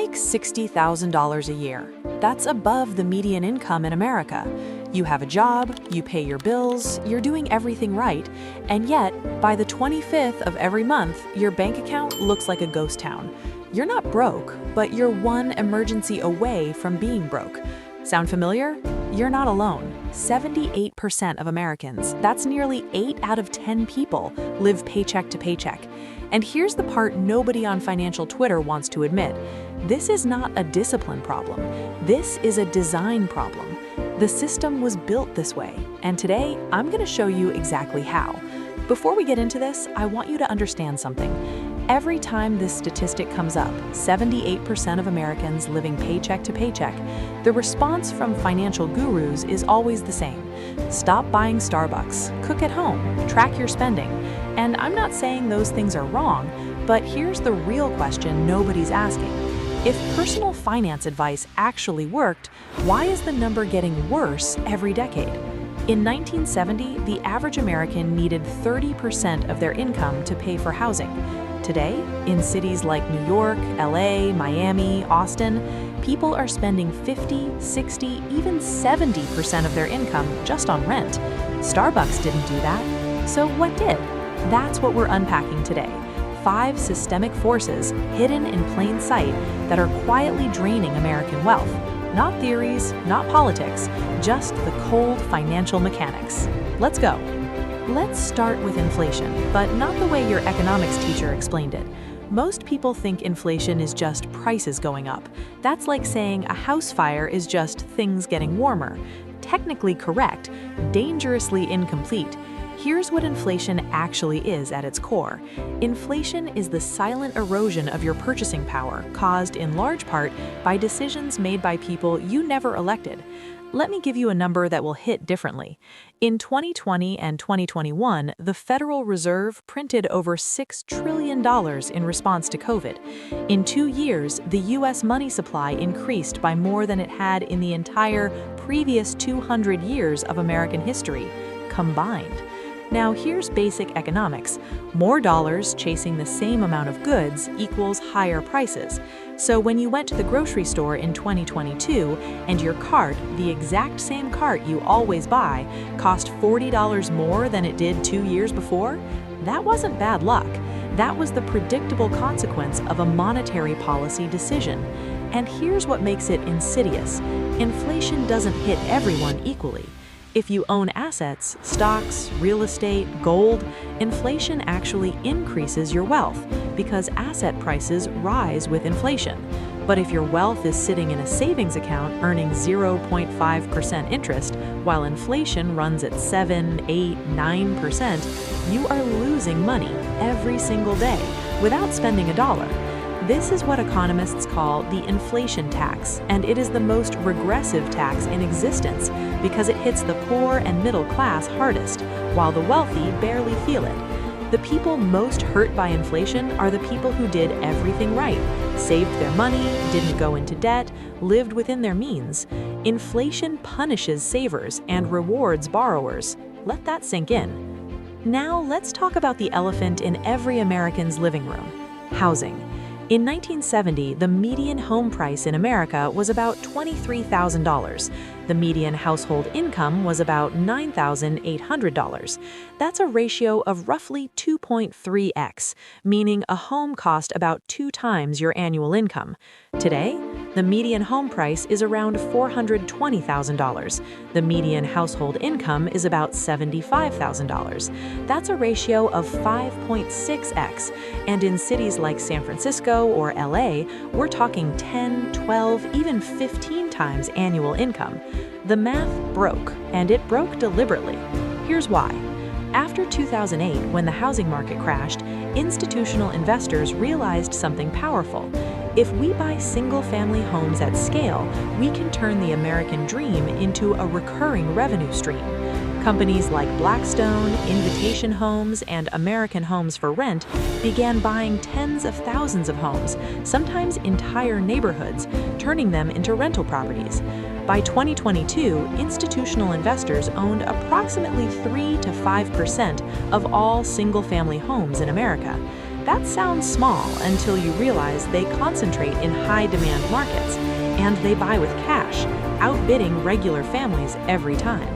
make $60,000 a year. That's above the median income in America. You have a job, you pay your bills, you're doing everything right, and yet, by the 25th of every month, your bank account looks like a ghost town. You're not broke, but you're one emergency away from being broke. Sound familiar? You're not alone. 78% of Americans, that's nearly 8 out of 10 people, live paycheck to paycheck. And here's the part nobody on financial Twitter wants to admit. This is not a discipline problem. This is a design problem. The system was built this way, and today I'm going to show you exactly how. Before we get into this, I want you to understand something. Every time this statistic comes up, 78% of Americans living paycheck to paycheck, the response from financial gurus is always the same. Stop buying Starbucks, cook at home, track your spending. And I'm not saying those things are wrong, but here's the real question nobody's asking. If personal finance advice actually worked, why is the number getting worse every decade? In 1970, the average American needed 30% of their income to pay for housing. Today, in cities like New York, LA, Miami, Austin, people are spending 50, 60, even 70% of their income just on rent. Starbucks didn't do that. So what did? That's what we're unpacking today. 5 systemic forces hidden in plain sight that are quietly draining American wealth. Not theories, not politics, just the cold financial mechanics. Let's go. Let's start with inflation, but not the way your economics teacher explained it. Most people think inflation is just prices going up. That's like saying a house fire is just things getting warmer. Technically correct, dangerously incomplete. Here's what inflation actually is at its core. Inflation is the silent erosion of your purchasing power, caused in large part by decisions made by people you never elected. Let me give you a number that will hit differently. In 2020 and 2021, the Federal Reserve printed over $6 trillion in response to COVID. In 2 years, the U.S. money supply increased by more than it had in the entire previous 200 years of American history, combined. Now here's basic economics. More dollars chasing the same amount of goods equals higher prices. So when you went to the grocery store in 2022 and your cart, the exact same cart you always buy, cost $40 more than it did 2 years before, that wasn't bad luck. That was the predictable consequence of a monetary policy decision. And here's what makes it insidious. Inflation doesn't hit everyone equally. If you own assets, stocks, real estate, gold, inflation actually increases your wealth because asset prices rise with inflation. But if your wealth is sitting in a savings account earning 0.5% interest, while inflation runs at 7, 8, 9%, you are losing money every single day without spending a dollar. This is what economists call the inflation tax, and it is the most regressive tax in existence because it hits the poor and middle class hardest, while the wealthy barely feel it. The people most hurt by inflation are the people who did everything right, saved their money, didn't go into debt, lived within their means. Inflation punishes savers and rewards borrowers. Let that sink in. Now let's talk about the elephant in every American's living room: housing. In 1970, the median home price in America was about $23,000. The median household income was about $9,800. That's a ratio of roughly 2.3x, meaning a home cost about 2 times your annual income. Today, the median home price is around $420,000. The median household income is about $75,000. That's a ratio of 5.6x. And in cities like San Francisco or LA, we're talking 10, 12, even 15 times annual income. The math broke, and it broke deliberately. Here's why. After 2008, when the housing market crashed, institutional investors realized something powerful. If we buy single-family homes at scale, we can turn the American dream into a recurring revenue stream. Companies like Blackstone, Invitation Homes, and American Homes for Rent began buying tens of thousands of homes, sometimes entire neighborhoods, turning them into rental properties. By 2022, institutional investors owned approximately 3 to 5% of all single-family homes in America. That sounds small until you realize they concentrate in high-demand markets, and they buy with cash, outbidding regular families every time.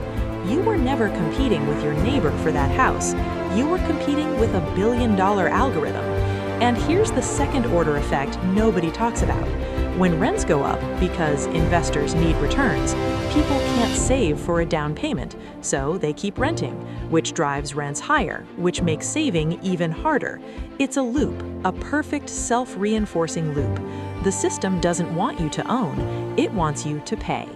You were never competing with your neighbor for that house. You were competing with a billion-dollar algorithm. And here's the second-order effect nobody talks about. When rents go up because investors need returns, people can't save for a down payment, so they keep renting, which drives rents higher, which makes saving even harder. It's a loop, a perfect self-reinforcing loop. The system doesn't want you to own, it wants you to pay.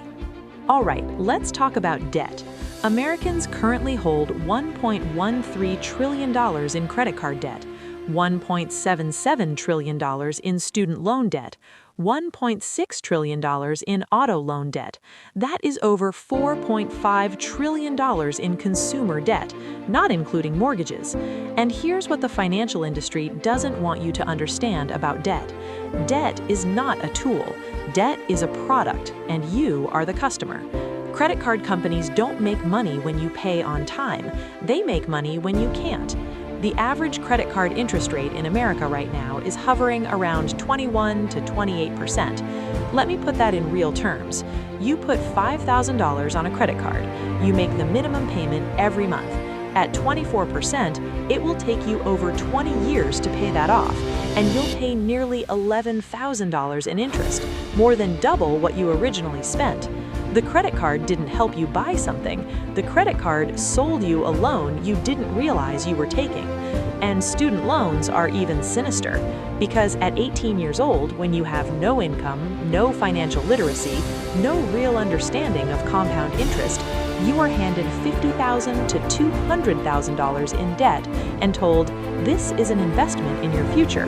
All right, let's talk about debt. Americans currently hold $1.13 trillion in credit card debt, $1.77 trillion in student loan debt, $1.6 trillion in auto loan debt. That is over $4.5 trillion in consumer debt, not including mortgages. And here's what the financial industry doesn't want you to understand about debt. Debt is not a tool. Debt is a product, and you are the customer. Credit card companies don't make money when you pay on time. They make money when you can't. The average credit card interest rate in America right now is hovering around 21 to 28%. Let me put that in real terms. You put $5,000 on a credit card. You make the minimum payment every month. At 24%, it will take you over 20 years to pay that off, and you'll pay nearly $11,000 in interest, more than double what you originally spent. The credit card didn't help you buy something. The credit card sold you a loan you didn't realize you were taking. And student loans are even sinister, because at 18 years old, when you have no income, no financial literacy, no real understanding of compound interest, you are handed $50,000 to $200,000 in debt and told, this is an investment in your future.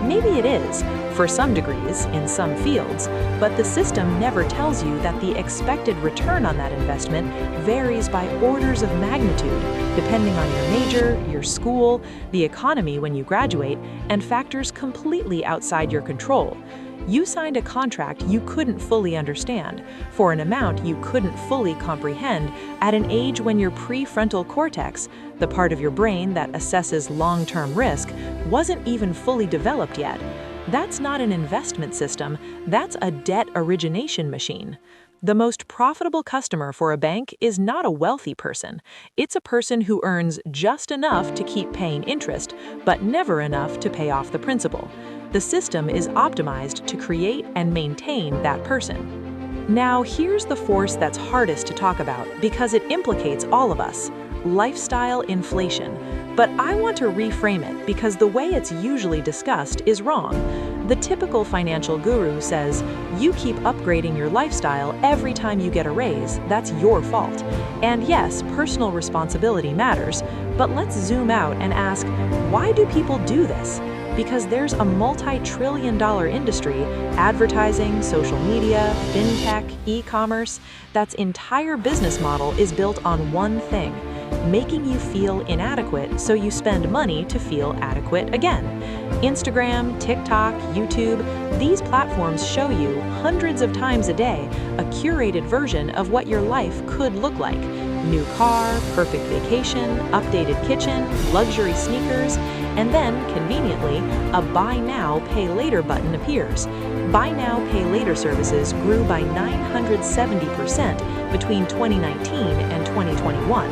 Maybe it is, for some degrees, in some fields, but the system never tells you that the expected return on that investment varies by orders of magnitude, depending on your major, your school, the economy when you graduate, and factors completely outside your control. You signed a contract you couldn't fully understand, for an amount you couldn't fully comprehend at an age when your prefrontal cortex, the part of your brain that assesses long-term risk, wasn't even fully developed yet. That's not an investment system, that's a debt origination machine. The most profitable customer for a bank is not a wealthy person. It's a person who earns just enough to keep paying interest, but never enough to pay off the principal. The system is optimized to create and maintain that person. Now, here's the force that's hardest to talk about because it implicates all of us: lifestyle inflation. But I want to reframe it because the way it's usually discussed is wrong. The typical financial guru says, you keep upgrading your lifestyle every time you get a raise, that's your fault. And yes, personal responsibility matters, but let's zoom out and ask, why do people do this? Because there's a multi-trillion-dollar industry, advertising, social media, fintech, e-commerce, that's entire business model is built on one thing: making you feel inadequate so you spend money to feel adequate again. Instagram, TikTok, YouTube, these platforms show you hundreds of times a day a curated version of what your life could look like. New car, perfect vacation, updated kitchen, luxury sneakers, and then, conveniently, a Buy Now, Pay Later button appears. Buy Now, Pay Later services grew by 970% between 2019 and 2021.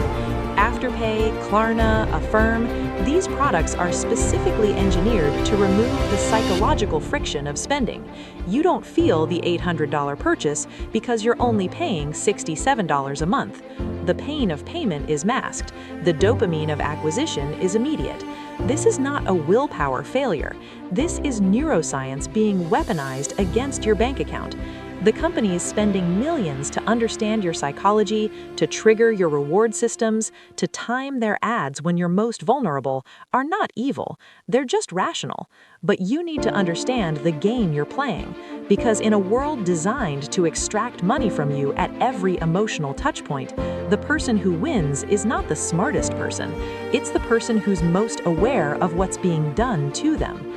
Afterpay, Klarna, Affirm, these products are specifically engineered to remove the psychological friction of spending. You don't feel the $800 purchase because you're only paying $67 a month. The pain of payment is masked. The dopamine of acquisition is immediate. This is not a willpower failure. This is neuroscience being weaponized against your bank account. The companies spending millions to understand your psychology, to trigger your reward systems, to time their ads when you're most vulnerable, are not evil. They're just rational. But you need to understand the game you're playing, because in a world designed to extract money from you at every emotional touchpoint, the person who wins is not the smartest person. It's the person who's most aware of what's being done to them.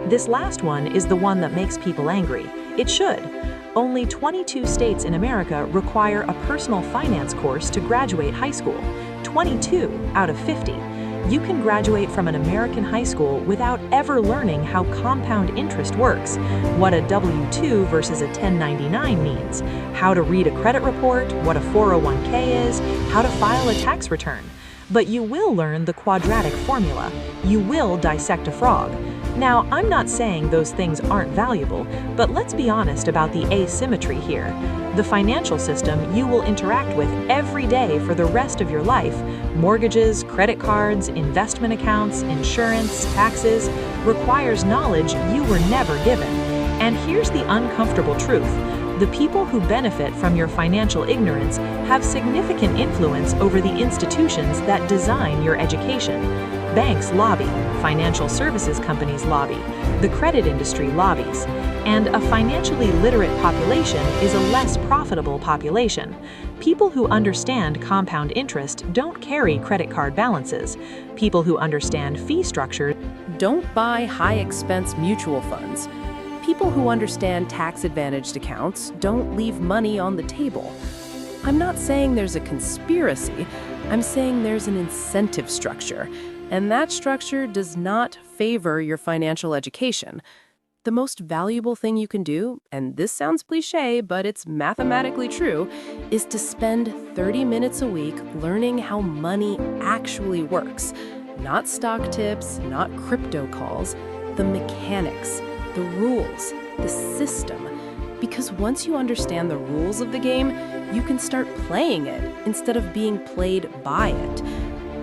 This last one is the one that makes people angry. It should. Only 22 states in America require a personal finance course to graduate high school. 22 out of 50. You can graduate from an American high school without ever learning how compound interest works, what a W-2 versus a 1099 means, how to read a credit report, what a 401k is, how to file a tax return. But you will learn the quadratic formula. You will dissect a frog. Now, I'm not saying those things aren't valuable, but let's be honest about the asymmetry here. The financial system you will interact with every day for the rest of your life, mortgages, credit cards, investment accounts, insurance, taxes, requires knowledge you were never given. And here's the uncomfortable truth. The people who benefit from your financial ignorance have significant influence over the institutions that design your education. Banks lobby, financial services companies lobby, the credit industry lobbies, and a financially literate population is a less profitable population. People who understand compound interest don't carry credit card balances. People who understand fee structure don't buy high-expense mutual funds. People who understand tax-advantaged accounts don't leave money on the table. I'm not saying there's a conspiracy, I'm saying there's an incentive structure, and that structure does not favor your financial education. The most valuable thing you can do, and this sounds cliché, but it's mathematically true, is to spend 30 minutes a week learning how money actually works. Not stock tips, not crypto calls, the mechanics, the rules, the system. Because once you understand the rules of the game, you can start playing it instead of being played by it.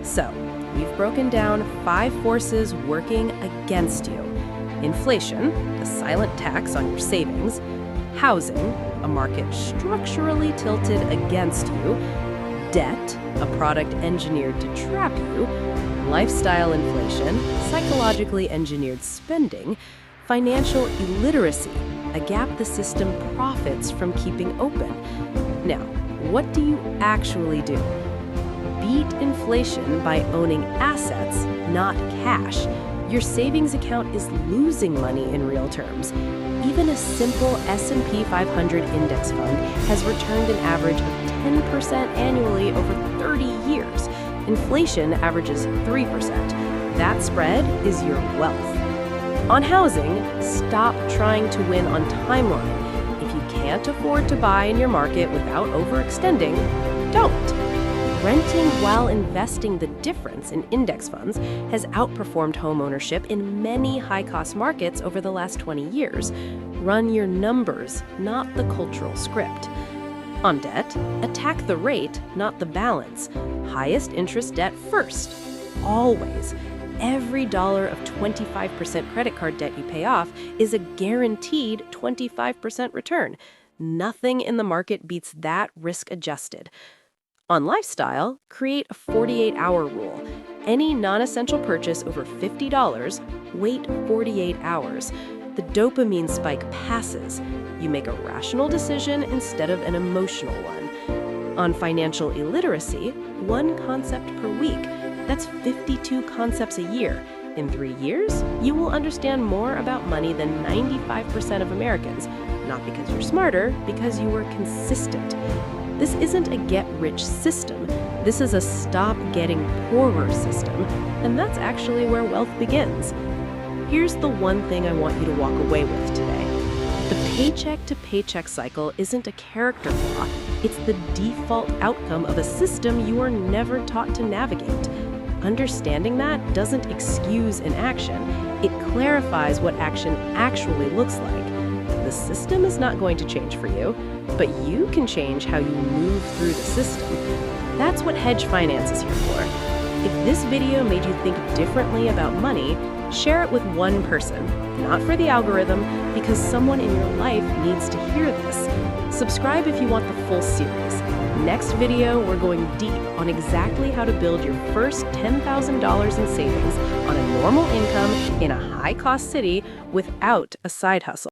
So, we've broken down 5 forces working against you. Inflation, the silent tax on your savings. Housing, a market structurally tilted against you. Debt, a product engineered to trap you. Lifestyle inflation, psychologically engineered spending. Financial illiteracy, a gap the system profits from keeping open. Now, what do you actually do? Beat inflation by owning assets, not cash. Your savings account is losing money in real terms. Even a simple S&P 500 index fund has returned an average of 10% annually over 30 years. Inflation averages 3%. That spread is your wealth. On housing, stop trying to win on timeline. If you can't afford to buy in your market without overextending, don't. Renting while investing the difference in index funds has outperformed home ownership in many high-cost markets over the last 20 years. Run your numbers, not the cultural script. On debt, attack the rate, not the balance. Highest interest debt first. Always. Every dollar of 25% credit card debt you pay off is a guaranteed 25% return. Nothing in the market beats that risk-adjusted. On lifestyle, create a 48-hour rule. Any non-essential purchase over $50, wait 48 hours. The dopamine spike passes. You make a rational decision instead of an emotional one. On financial illiteracy, 1 concept per week. That's 52 concepts a year. In 3 years, you will understand more about money than 95% of Americans. Not because you're smarter, because you were consistent. This isn't a get-rich system. This is a stop-getting-poorer system. And that's actually where wealth begins. Here's the one thing I want you to walk away with today. The paycheck-to-paycheck cycle isn't a character flaw. It's the default outcome of a system you were never taught to navigate. Understanding that doesn't excuse inaction. It clarifies what action actually looks like. The system is not going to change for you, but you can change how you move through the system. That's what hedge finance is here for. If this video made you think differently about money, share it with one person, not for the algorithm, because someone in your life needs to hear this. Subscribe if you want the full series. Next video, we're going deep on exactly how to build your first $10,000 in savings on a normal income in a high-cost city without a side hustle.